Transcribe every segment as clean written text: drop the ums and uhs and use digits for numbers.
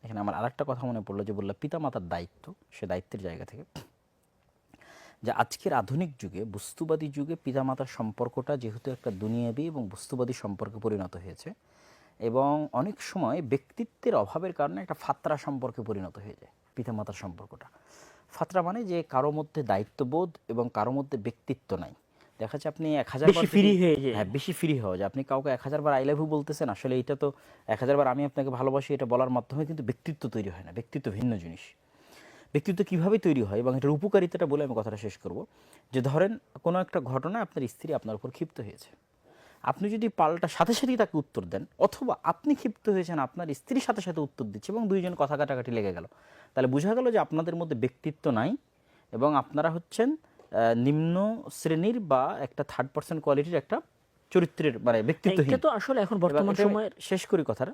এখানে আমার আরেকটা কথা মনে পড়লো, যে বললাম পিতামাতার দায়িত্ব, সে দায়িত্বের জায়গা থেকে, যে আজকের আধুনিক যুগে, বস্তুবাদী যুগে পিতামাতার সম্পর্কটা যেহেতু একটা দুনিয়াবী এবং বস্তুবাদী সম্পর্কে পরিণত হয়েছে, এবং অনেক সময় ব্যক্তিত্বের অভাবের কারণে একটা ফাত্রা সম্পর্কে পরিণত হয়ে যায় পিতামাতার সম্পর্কটা। ফাত্রা মানে যে কারো মধ্যে দায়িত্ববোধ এবং কারো মধ্যে ব্যক্তিত্ব নাই। দেখা যাচ্ছে আপনি 1000 বার বেশি ফ্রি হয়ে যায়। হ্যাঁ, বেশি ফ্রি হওয়া যায়। আপনি কাউকে 1000 বার আই লাভ ইউ বলতেছেন, আসলে এটা তো 1000 বার আমি আপনাকে ভালোবাসি এটা বলার মাধ্যমে কিন্তু ব্যক্তিত্ব তৈরি হয় না। ব্যক্তিত্ব ভিন্ন জিনিস। ব্যক্তিত্ব কীভাবে তৈরি হয় এবং এটার উপকারিতাটা বলে আমি কথাটা শেষ করব। যে ধরেন কোনো একটা ঘটনা, আপনার স্ত্রী আপনার উপর ক্ষিপ্ত হয়েছে, আপনি যদি পাল্টা সাথে সাথেই তাকে উত্তর দেন, অথবা আপনি ক্ষিপ্ত হয়েছেন আপনার স্ত্রীর সাথে সাথে উত্তর দিচ্ছে এবং দুইজন কথা কাটাকাটি লেগে গেল, তাহলে বোঝা গেল যে আপনাদের মধ্যে ব্যক্তিত্ব নাই এবং আপনারা হচ্ছেন নিম্ন শ্রেণীর বা একটা থার্ড পার্সন কোয়ালিটির একটা চরিত্রের, মানে ব্যক্তিত্বহীন। এটা তো আসলে এখন বর্তমান সময়ের, শেষ করি কথাটা,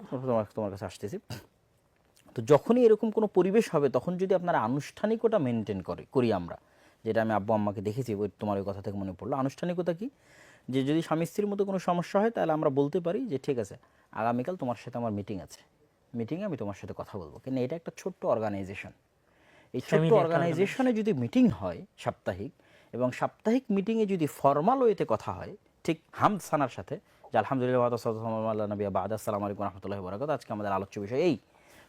তোমার কাছে আসতেছি। তো যখনই এরকম কোনো পরিবেশ হবে, তখন যদি আপনারা আনুষ্ঠানিকতা মেনটেন করি আমরা, যেটা আমি আব্বু আম্মাকে দেখেছি, ওই তোমার ওই কথা থেকে মনে পড়লো। আনুষ্ঠানিকতা কি, যে যদি স্বামী স্ত্রীর মধ্যে কোনো সমস্যা হয়, তাহলে আমরা বলতে পারি যে ঠিক আছে, আগামীকাল তোমার সাথে আমার মিটিং আছে, মিটিংয়ে আমি তোমার সাথে কথা বলবো। কিন্তু এটা একটা ছোট্ট অর্গানাইজেশন। এই ছোট্ট অর্গানাইজেশনে যদি মিটিং হয় সাপ্তাহিক, এবং সাপ্তাহিক মিটিংয়ে যদি ফর্মাল ওয়েতে কথা হয়, ঠিক হামদ সানার সাথে, যে আলহামদুলিল্লাহ নবী বাদ, আসসালামু আলাইকুম রহমতুল্লাহি ওয়া বারাকাতুহু, আজকে আমাদের আলোচ্য বিষয় এই,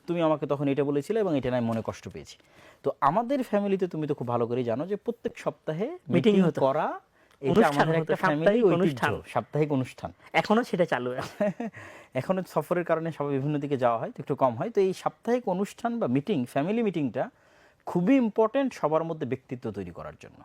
তুমি আমাকে তখন এটা বলেছিলে এবং এটা নাই মনে কষ্ট পেয়েছি। তো আমাদের ফ্যামিলিতে তুমি তো খুব ভালো করেই জানো যে প্রত্যেক সপ্তাহে মিটিং করা, এটা আমাদের একটা ফ্যামিলি অনুষ্ঠান, সাপ্তাহিক অনুষ্ঠান। এখনো সেটা চালু আছে। এখনো সফরের কারণে সবাই বিভিন্ন দিকে যাওয়া হয়, তো একটু কম হয়। তো এই সাপ্তাহিক অনুষ্ঠান বা মিটিং, ফ্যামিলি মিটিংটা খুবই ইম্পর্টেন্ট সবার মধ্যে ব্যক্তিত্ব তৈরি করার জন্য।